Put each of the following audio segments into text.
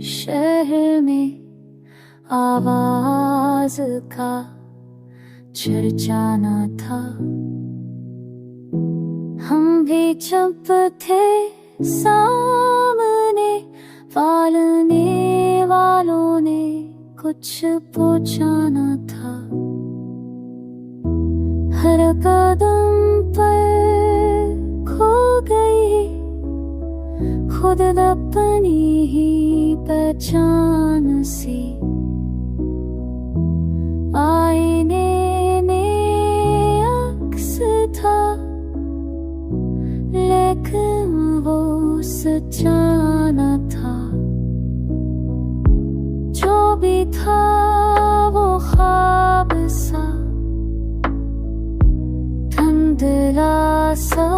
शहर में आवाज का चर्चा न था। हम भी जब थे सामने, पालने वालों ने कुछ पूछा न था। हर कदम पर खो गई खुद अपनी ही पहचान सी। आईने में अक्स था, लेकिन वो सच्चा न था। जो भी था वो ख्वाब सा, धुंधला सा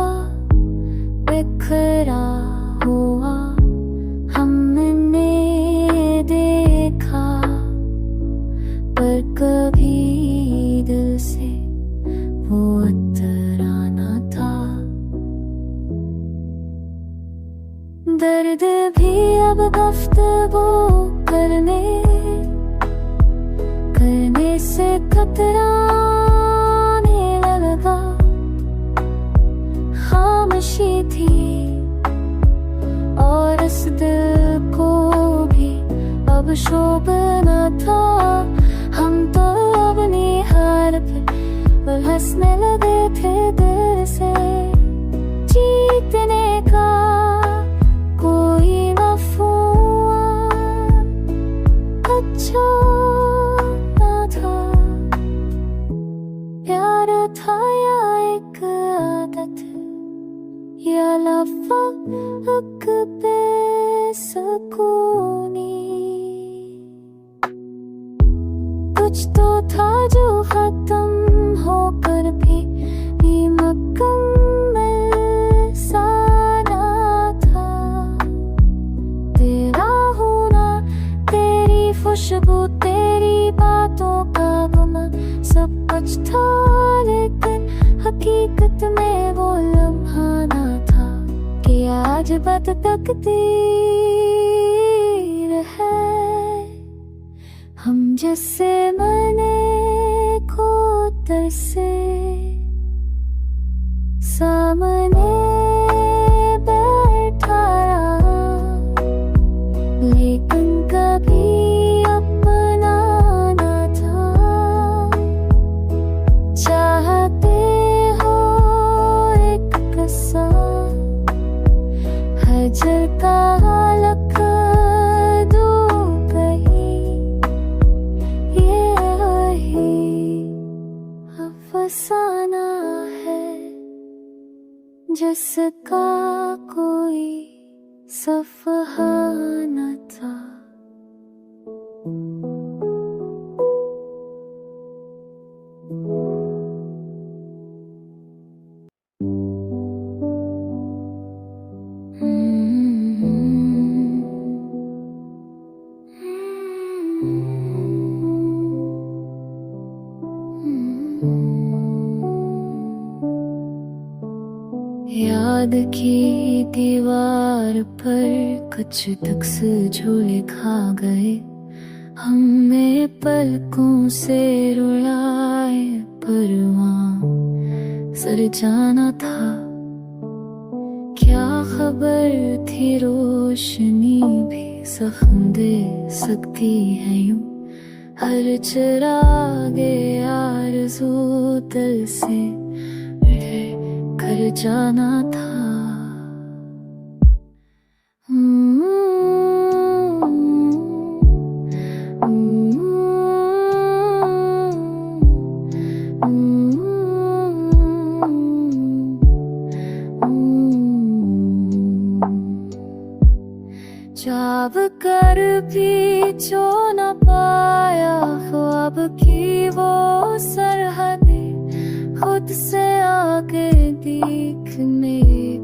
बिखरा हुआ हमने देखा, पर कभी दिल से वो उतरा न था। दर्द भी अब गुफ्तगू करने से कतराने लगा। खामोशी थी और इस दिल को भी अब शोभ न था। हम तो अपनी हार पर हंसने लगे थे दिल से। जीतने का कोई मफ़हूम अच्छा न था। प्यार था या एक आदत, या लफ़ज़ बेसुकूनी। कुछ तो था जो खत्म होकर भी मुकम्मल सा न था। तेरा होना, तेरी खुशबू, तेरी बातों का गुमा, सब कुछ था, लेकिन हकीकत में वो लम्हा न था कि आज बद तकदीर है। हम जिससे मने को तरसे, सामने बैठा रहा, लेकिन कभी अपना न था। चाहते हो एक कसम, हजर का लख दूं कहीं, ये वही अफसाना है जिसका कोई सफ़हा न था। याद की दीवार पर कुछ तख्स जो लिखा गए, हमें पलकों से रुलाए, पर वहाँ सर जाना था। क्या खबर थी रोशनी भी जख्म दे सकती है यूं। हर चिरागे आरज़ू दिल से कर जाना था। जाब कर भी जो न पाया ख्वाब की वो सरहदें, खुद से आगे देखने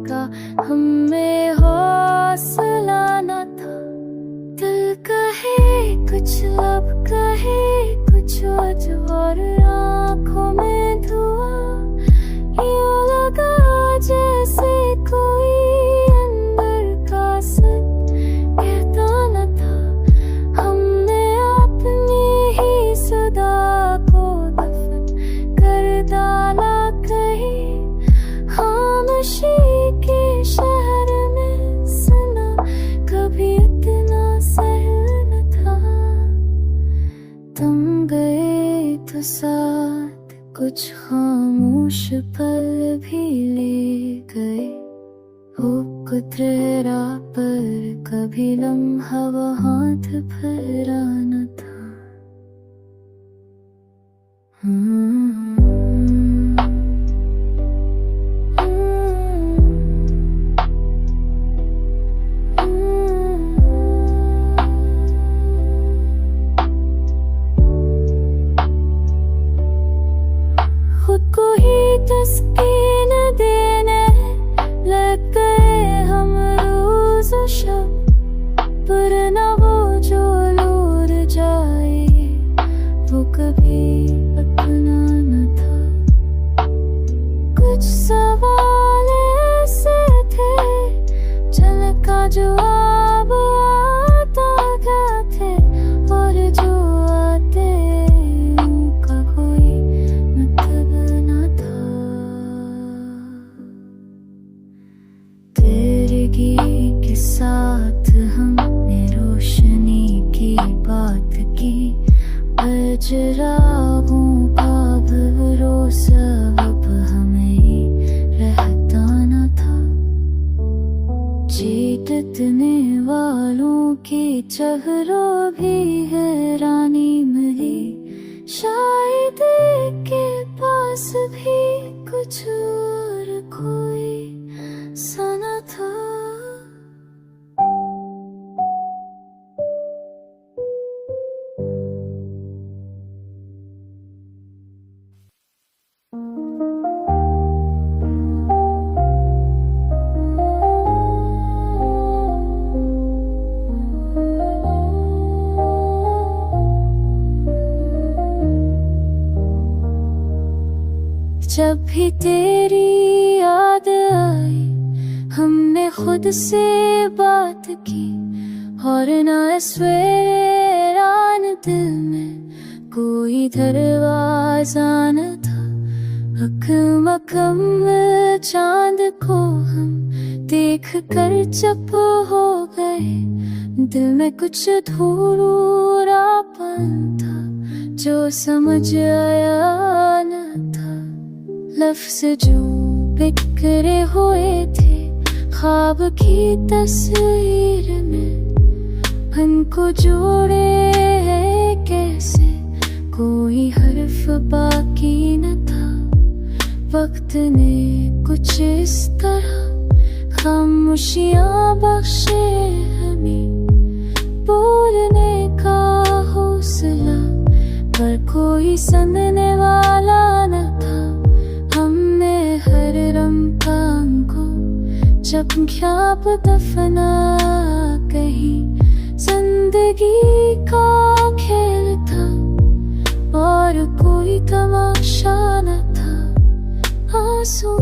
का हमें हौसला न था। दिल कहे कुछ, लब कहे कुछ और आँखों में धुआं, यूं लगा जैसे कोई अंदर का सच कहता न था। हवा हाथ फहराना था। खुद को ही तस्कीन देने लग गए हम रोज शब, पर न वो जो लौट जाए वो कभी अपना न था। कुछ सवाल ऐसे थे जिनका जवाब आता क्या थे, और जो आते उनका कोई मतलब न था। तेरगी के साथ हमने रोशनी की बात की, बजराहों का भरोसा अब हमें रहता न था। जीतने वालों के चेहरों भी हैरानी मिली, शायद के पास भी कुछ और कोई सना था। जब भी तेरी याद आई हमने खुद से बात की, और ना इस वीरान दिल में कोई दरवाजा न था। अकम चांद को हम देख कर चुप हो गए, दिल में कुछ धूरापन था जो समझ आया न था। लफ्ज़ जो बिखरे हुए थे ख्वाब की तस्वीर में, उनको जोड़े कैसे कोई हर्फ बाकी न था। वक्त ने कुछ इस तरह खामोशियाँ बख्शे हमें, बोलने का हौसला पर कोई सुनने वाला न था। हमने हर रमकान को जब ख्याब दफना कहीं, जिंदगी का खेल था और कोई तमाशा न था। आंसू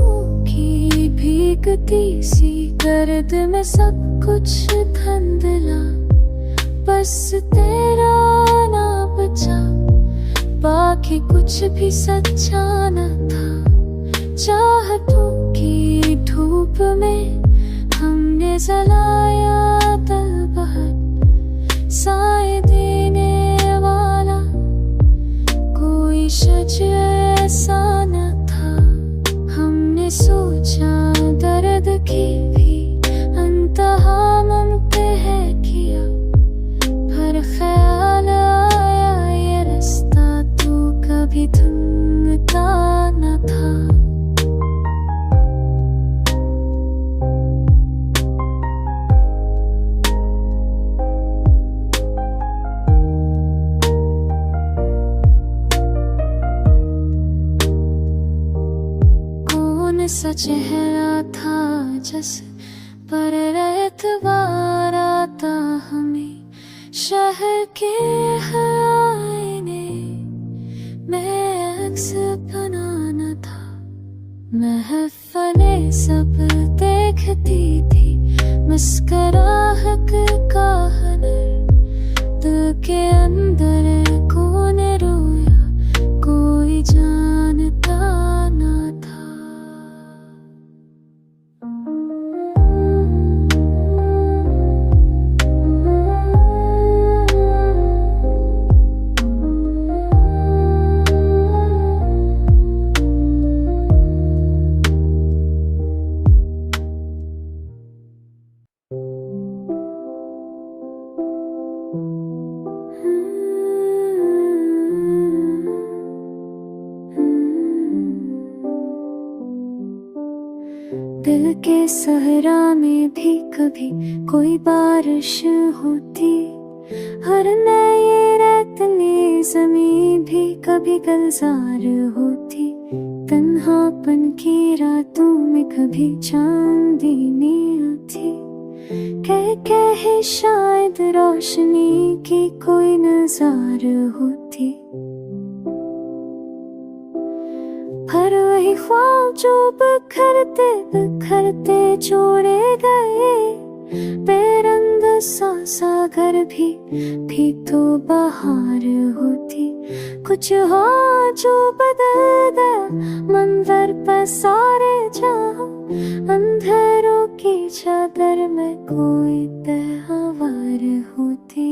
की भीगती सी गर्द में सब कुछ धंधला, बस तेरा ना बचा, बाकी कुछ भी सच्चा न था। चाहतों की धूप में हमने जलाया दिल बहर, साए देने वाला कोई शख्स ऐसा न था। हमने सोचा दर्द की भी अंतहा मुमकिन है किया, पर ख्याल आया ये रास्ता तो कभी थमता न था। सा चेहरा था जिस पर एतबार आता हमें, शहर के आईने में अक्स बनाना था। महफिलें सब देखती थी मुस्कुराहट का हुनर, दिल के अंदर कौन रोया कोई जानता न था। ये सहरा में भी कभी कोई बारिश होती, हर नए रेतली जमीन भी कभी गुलजार होती। तन्हापन की रातों में कभी चांदनी आती, कह शायद रोशनी की कोई नजार होती। पर वही ख्वाब जो बिखरते बिखरते जोड़े गए, बेरंग सा सागर भी तो बहार होती। कुछ हो जो बदल गया मंजर पर सारे जहां, अंधेरों की चादर में कोई त्योहार होती।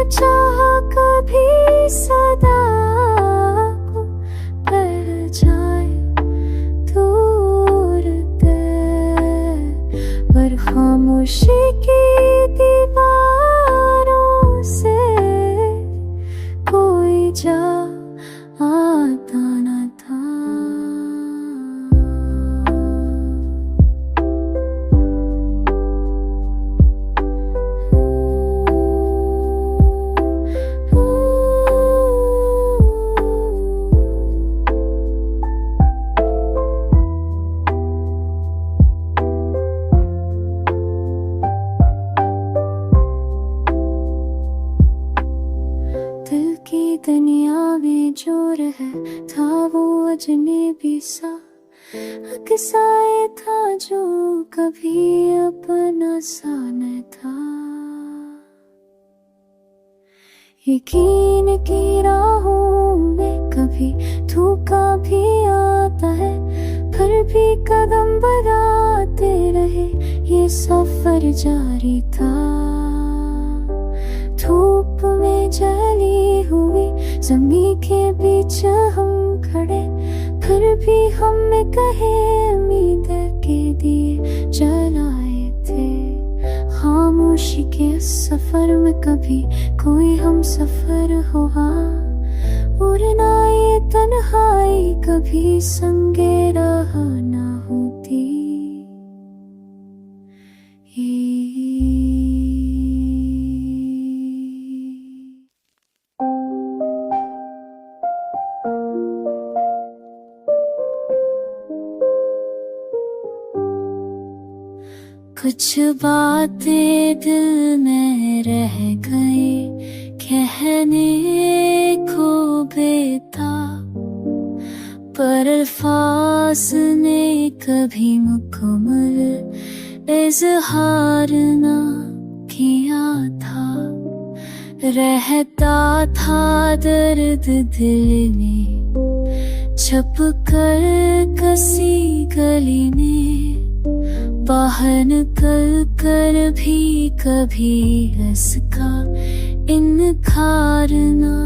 चाहा कभी सदा को कर जाए दूर तक, पर खामोशी की दीवारों से कोई जा आता न था। दुनिया में जो रहा था वो अजनबी सा, अक्साए था जो कभी अपना सा न था। यकीन की राहों में कभी धोखा भी आता है, फिर भी कदम बढ़ाते रहे ये सफर जारी था। धूप में जली हुई ज़मीं के बीच हम खड़े, फिर भी हमने कहे उम्मीद के दिए जलाए थे। खामोशी के सफर में कभी कोई हम सफर हुआ, उड़ना ये तन्हाई कभी संगे रहा ना होती। कुछ बातें दिल में रह गए कहने को बेताब, पर अल्फाज ने कभी मुकम्मल इज़हार ना किया था। रहता था दर्द दिल में छुप कर कसी गली में, बाहर निकल कर भी कभी इसका इनकार ना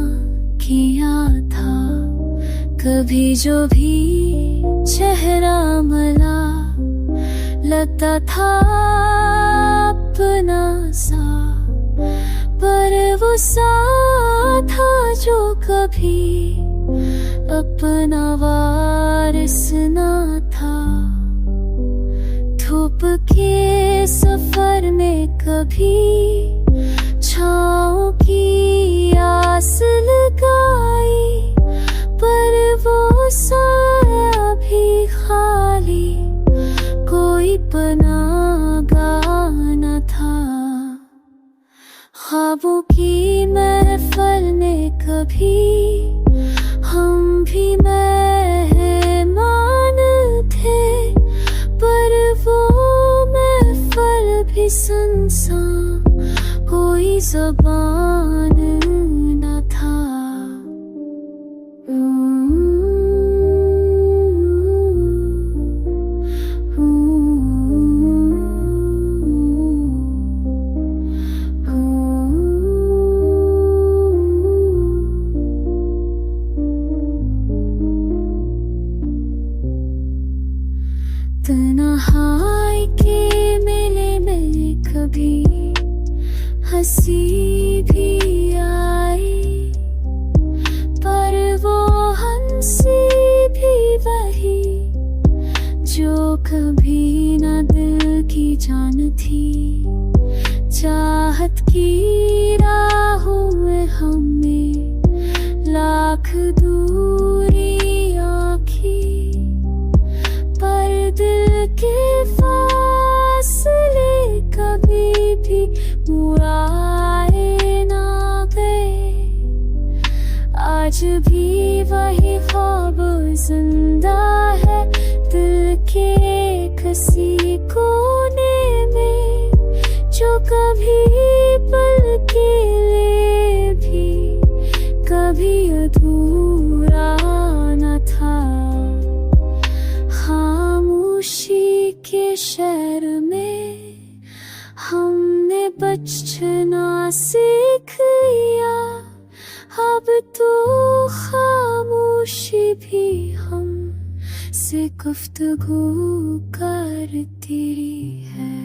किया था। कभी जो भी चेहरा मला लगता था अपना सा, पर वो सा था जो कभी अपना वारिस ना था। धूप के सफर में कभी छाँव की आस लगाई, पर वो साया भी खाली कोई पनाहगाह न था। ख्वाबों की महफिल में कभी हम भी मेहमान थे, पर वो महफिल भी सुनसान कोई ज़बान हंसी भी वही जो कभी न दिल की जान थी। चाहत की राहों में हमें लाख दूरियां की, पर दिल के फासले कभी भी मुड़ाए ना गए। आज भी वही ख्वाब जिंदा है दिल के किसी कोने में, जो कभी पल के लिए भी कभी अधूरा न था। खामोशी के शहर में हमने बचना सीख लिया, अब तो खामोशी भी हम से गुफ्तगू करती है।